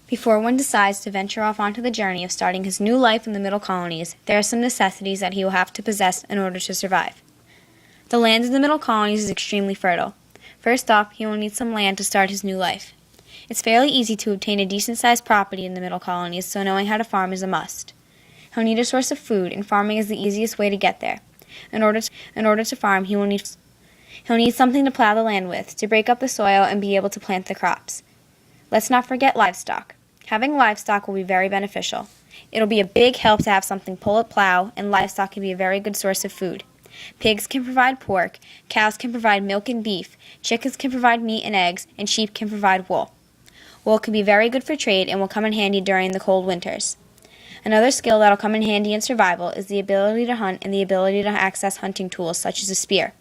Before one decides to venture off onto the journey of starting his new life in the Middle Colonies, there are some necessities that he will have to possess in order to survive. The land in the Middle Colonies is extremely fertile. First off, he will need some land to start his new life. It's fairly easy to obtain a decent-sized property in the Middle Colonies, so knowing how to farm is a must. He'll need a source of food, and farming is the easiest way to get there. In order to farm, he'll need something to plow the land with, to break up the soil and be able to plant the crops. Let's not forget livestock. Having livestock will be very beneficial. It'll be a big help to have something pull a plow, and livestock can be a very good source of food. Pigs can provide pork, cows can provide milk and beef, chickens can provide meat and eggs, and sheep can provide wool. Wool can be very good for trade and will come in handy during the cold winters. Another skill that'll come in handy in survival is the ability to hunt and the ability to access hunting tools such as a spear.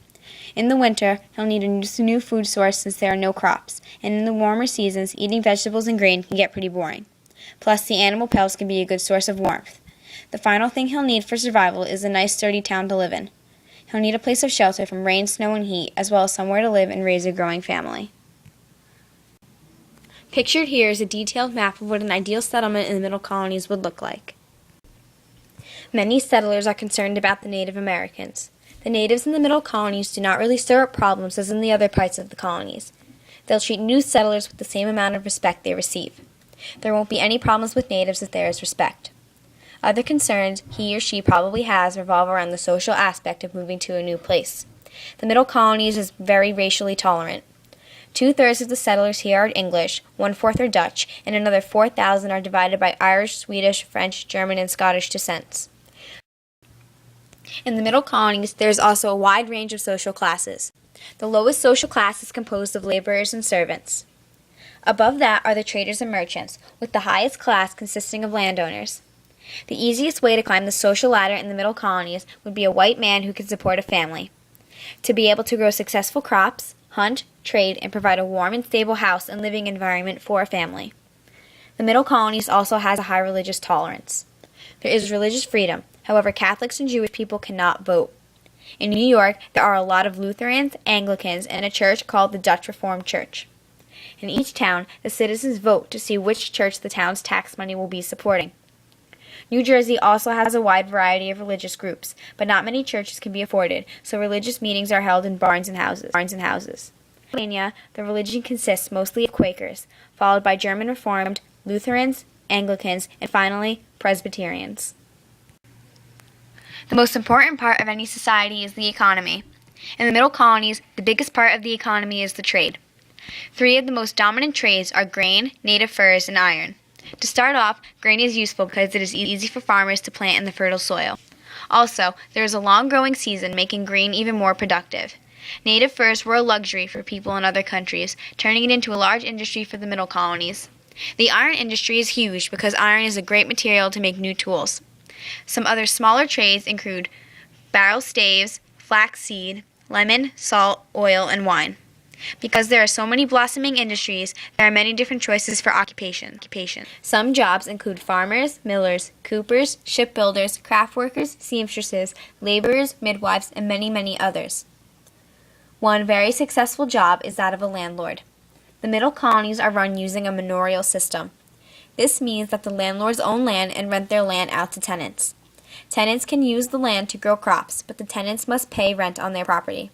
In the winter, he'll need a new food source since there are no crops, and in the warmer seasons, eating vegetables and grain can get pretty boring. Plus, the animal pelts can be a good source of warmth. The final thing he'll need for survival is a nice sturdy town to live in. He'll need a place of shelter from rain, snow, and heat, as well as somewhere to live and raise a growing family. Pictured here is a detailed map of what an ideal settlement in the Middle Colonies would look like. Many settlers are concerned about the Native Americans. The natives in the Middle Colonies do not really stir up problems as in the other parts of the colonies. They'll treat new settlers with the same amount of respect they receive. There won't be any problems with natives if there is respect. Other concerns he or she probably has revolve around the social aspect of moving to a new place. The Middle Colonies is very racially tolerant. 2/3 of the settlers here are English, 1/4 are Dutch, and another 4,000 are divided by Irish, Swedish, French, German, and Scottish descents. In the Middle Colonies, there is also a wide range of social classes. The lowest social class is composed of laborers and servants. Above that are the traders and merchants, with the highest class consisting of landowners. The easiest way to climb the social ladder in the Middle Colonies would be a white man who can support a family. To be able to grow successful crops, hunt, trade, and provide a warm and stable house and living environment for a family. The Middle Colonies also has a high religious tolerance. There is religious freedom. However, Catholics and Jewish people cannot vote. In New York, there are a lot of Lutherans, Anglicans, and a church called the Dutch Reformed Church. In each town, the citizens vote to see which church the town's tax money will be supporting. New Jersey also has a wide variety of religious groups, but not many churches can be afforded, so religious meetings are held in barns and houses. In Pennsylvania, the religion consists mostly of Quakers, followed by German Reformed, Lutherans, Anglicans, and finally, Presbyterians. The most important part of any society is the economy. In the Middle Colonies, the biggest part of the economy is the trade. 3 of the most dominant trades are grain, native furs, and iron. To start off, grain is useful because it is easy for farmers to plant in the fertile soil. Also, there is a long growing season, making grain even more productive. Native furs were a luxury for people in other countries, turning it into a large industry for the Middle Colonies. The iron industry is huge because iron is a great material to make new tools. Some other smaller trades include barrel staves, flaxseed, lemon, salt, oil, and wine. Because there are so many blossoming industries, there are many different choices for occupation. Some jobs include farmers, millers, coopers, shipbuilders, craft workers, seamstresses, laborers, midwives, and many, many others. One very successful job is that of a landlord. The Middle Colonies are run using a manorial system. This means that the landlords own land and rent their land out to tenants. Tenants can use the land to grow crops, but the tenants must pay rent on their property.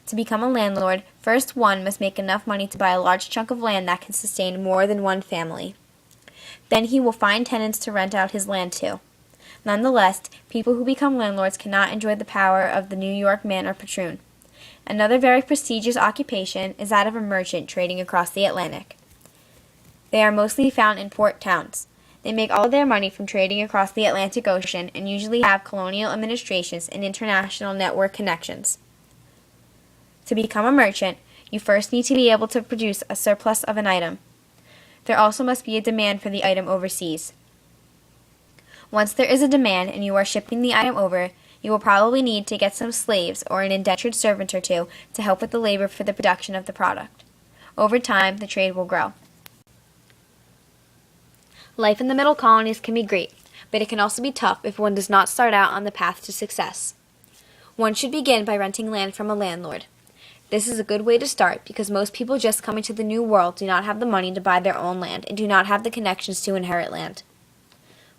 To become a landlord, first one must make enough money to buy a large chunk of land that can sustain more than one family. Then he will find tenants to rent out his land to. Nonetheless, people who become landlords cannot enjoy the power of the New York manor patroon. Another very prestigious occupation is that of a merchant trading across the Atlantic. They are mostly found in port towns. They make all of their money from trading across the Atlantic Ocean and usually have colonial administrations and international network connections. To become a merchant, you first need to be able to produce a surplus of an item. There also must be a demand for the item overseas. Once there is a demand and you are shipping the item over, you will probably need to get some slaves or an indentured servant or two to help with the labor for the production of the product. Over time, the trade will grow. Life in the Middle Colonies can be great, but it can also be tough if one does not start out on the path to success. One should begin by renting land from a landlord. This is a good way to start because most people just coming to the New World do not have the money to buy their own land and do not have the connections to inherit land.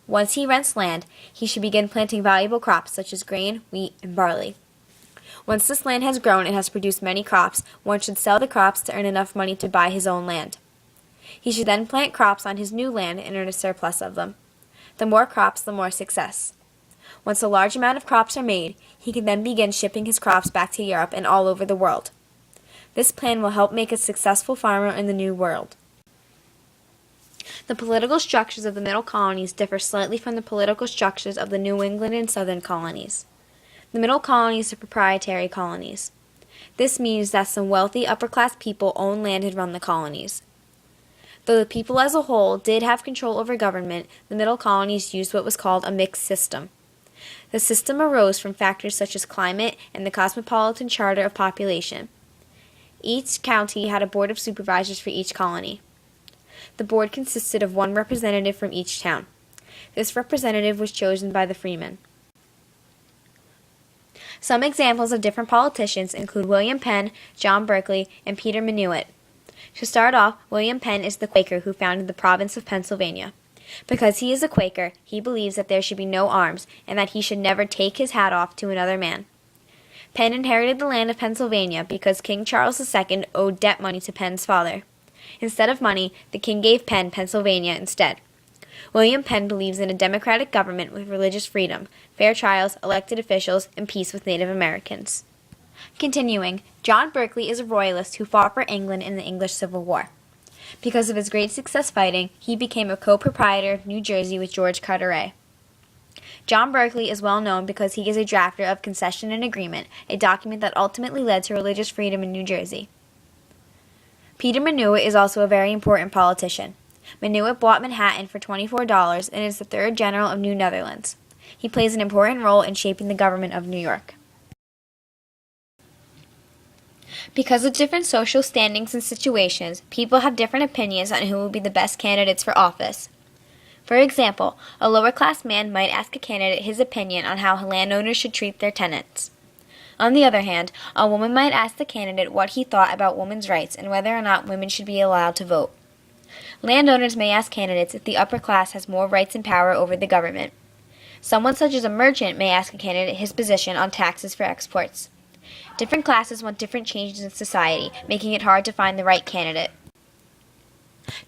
Once he rents land, he should begin planting valuable crops such as grain, wheat, and barley. Once this land has grown and has produced many crops, one should sell the crops to earn enough money to buy his own land. He should then plant crops on his new land and earn a surplus of them. The more crops, the more success. Once a large amount of crops are made, he can then begin shipping his crops back to Europe and all over the world. This plan will help make a successful farmer in the New World. The political structures of the Middle Colonies differ slightly from the political structures of the New England and Southern Colonies. The Middle Colonies are proprietary colonies. This means that some wealthy upper-class people own land and run the colonies. Though the people as a whole did have control over government, the Middle Colonies used what was called a mixed system. The system arose from factors such as climate and the cosmopolitan charter of population. Each county had a board of supervisors for each colony. The board consisted of one representative from each town. This representative was chosen by the freemen. Some examples of different politicians include William Penn, John Berkeley, and Peter Minuit. To start off, William Penn is the Quaker who founded the province of Pennsylvania. Because he is a Quaker, he believes that there should be no arms and that he should never take his hat off to another man. Penn inherited the land of Pennsylvania because King Charles II owed debt money to Penn's father. Instead of money, the king gave Penn Pennsylvania instead. William Penn believes in a democratic government with religious freedom, fair trials, elected officials, and peace with Native Americans. Continuing, John Berkeley is a royalist who fought for England in the English Civil War. Because of his great success fighting, he became a co-proprietor of New Jersey with George Carteret. John Berkeley is well known because he is a drafter of Concession and Agreement, a document that ultimately led to religious freedom in New Jersey. Peter Minuit is also a very important politician. Minuit bought Manhattan for $24 and is the third general of New Netherlands. He plays an important role in shaping the government of New York. Because of different social standings and situations, people have different opinions on who will be the best candidates for office. For example, a lower-class man might ask a candidate his opinion on how landowners should treat their tenants. On the other hand, a woman might ask the candidate what he thought about women's rights and whether or not women should be allowed to vote. Landowners may ask candidates if the upper class has more rights and power over the government. Someone such as a merchant may ask a candidate his position on taxes for exports. Different classes want different changes in society, making it hard to find the right candidate.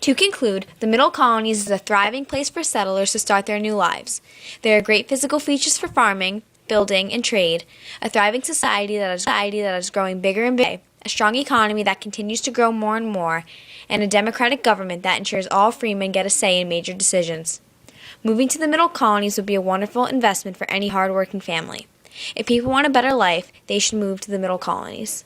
To conclude, the Middle Colonies is a thriving place for settlers to start their new lives. There are great physical features for farming, building, and trade, a thriving society that is growing bigger and bigger, a strong economy that continues to grow more and more, and a democratic government that ensures all freemen get a say in major decisions. Moving to the Middle Colonies would be a wonderful investment for any hardworking family. If people want a better life, they should move to the Middle Colonies.